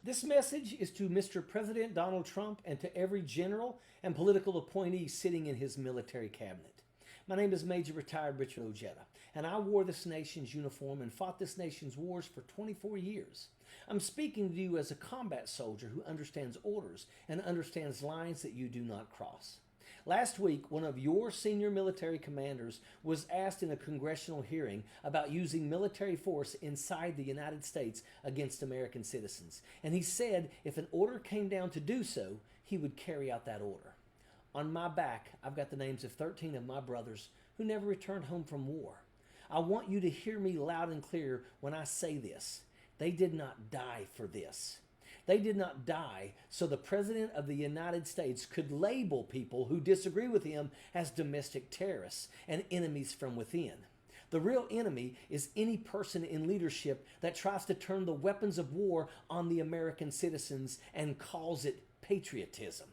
This message is to Mr. President Donald Trump and to every general and political appointee sitting in his military cabinet. My name is Major Retired Richard Ojeda, and I wore this nation's uniform and fought this nation's wars for 24 years. I'm speaking to you as a combat soldier who understands orders and understands lines that you do not cross. Last week, one of your senior military commanders was asked in a congressional hearing about using military force inside the United States against American citizens. And he said if an order came down to do so, he would carry out that order. On my back, I've got the names of 13 of my brothers who never returned home from war. I want you to hear me loud and clear when I say this. They did not die for this. They did not die so the President of the United States could label people who disagree with him as domestic terrorists and enemies from within. The real enemy is any person in leadership that tries to turn the weapons of war on the American citizens and calls it patriotism.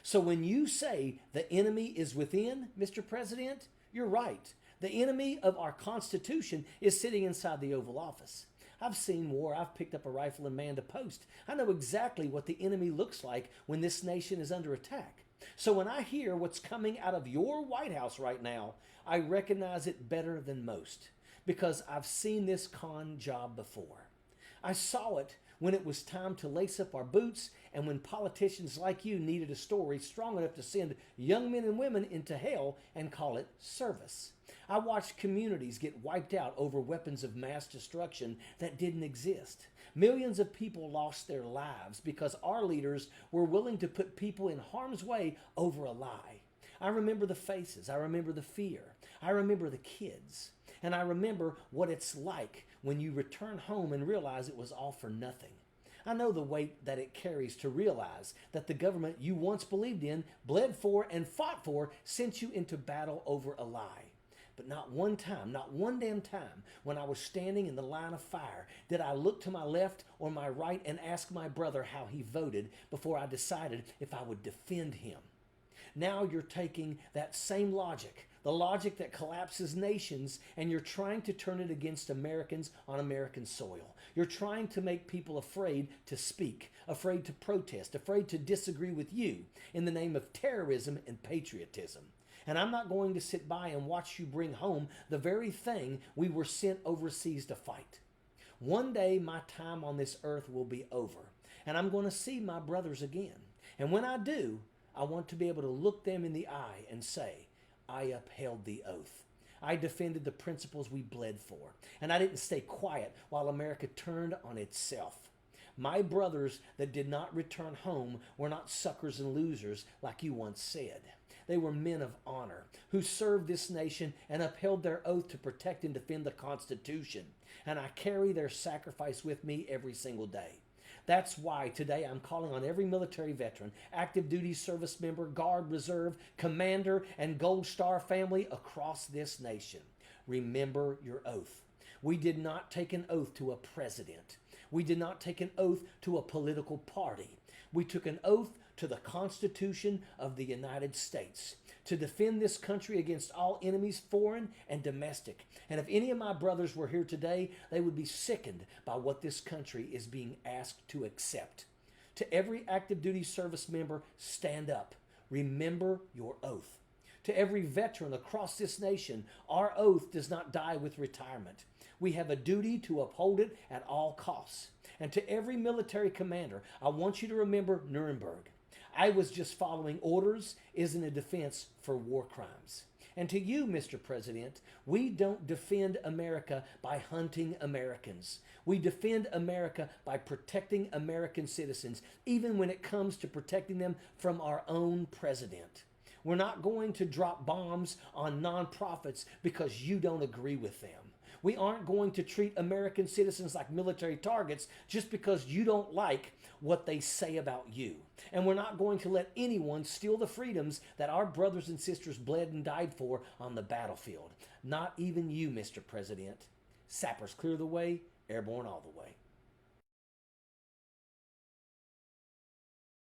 So when you say the enemy is within, Mr. President, you're right. The enemy of our Constitution is sitting inside the Oval Office. I've seen war. I've picked up a rifle and manned a post. I know exactly what the enemy looks like when this nation is under attack. So when I hear what's coming out of your White House right now, I recognize it better than most because I've seen this con job before. I saw it when it was time to lace up our boots and when politicians like you needed a story strong enough to send young men and women into hell and call it service. I watched communities get wiped out over weapons of mass destruction that didn't exist. Millions of people lost their lives because our leaders were willing to put people in harm's way over a lie. I remember the faces. I remember the fear. I remember the kids. And I remember what it's like when you return home and realize it was all for nothing. I know the weight that it carries to realize that the government you once believed in, bled for, and fought for sent you into battle over a lie. But not one time, not one damn time, when I was standing in the line of fire, did I look to my left or my right and ask my brother how he voted before I decided if I would defend him. Now you're taking that same logic, the logic that collapses nations, and you're trying to turn it against Americans on American soil. You're trying to make people afraid to speak, afraid to protest, afraid to disagree with you in the name of terrorism and patriotism. And I'm not going to sit by and watch you bring home the very thing we were sent overseas to fight. One day my time on this earth will be over, and I'm going to see my brothers again. And when I do, I want to be able to look them in the eye and say, I upheld the oath. I defended the principles we bled for, and I didn't stay quiet while America turned on itself. My brothers that did not return home were not suckers and losers like you once said. They were men of honor who served this nation and upheld their oath to protect and defend the Constitution. And I carry their sacrifice with me every single day. That's why today I'm calling on every military veteran, active duty service member, Guard, Reserve, Commander, and Gold Star family across this nation. Remember your oath. We did not take an oath to a president. We did not take an oath to a political party. We took an oath to the Constitution of the United States to defend this country against all enemies, foreign and domestic. And if any of my brothers were here today, they would be sickened by what this country is being asked to accept. To every active duty service member, stand up. Remember your oath. To every veteran across this nation, our oath does not die with retirement. We have a duty to uphold it at all costs. And to every military commander, I want you to remember Nuremberg. I was just following orders isn't a defense for war crimes. And to you, Mr. President, we don't defend America by hunting Americans. We defend America by protecting American citizens, even when it comes to protecting them from our own president. We're not going to drop bombs on nonprofits because you don't agree with them. We aren't going to treat American citizens like military targets just because you don't like what they say about you. And we're not going to let anyone steal the freedoms that our brothers and sisters bled and died for on the battlefield. Not even you, Mr. President. Sappers clear the way, airborne all the way.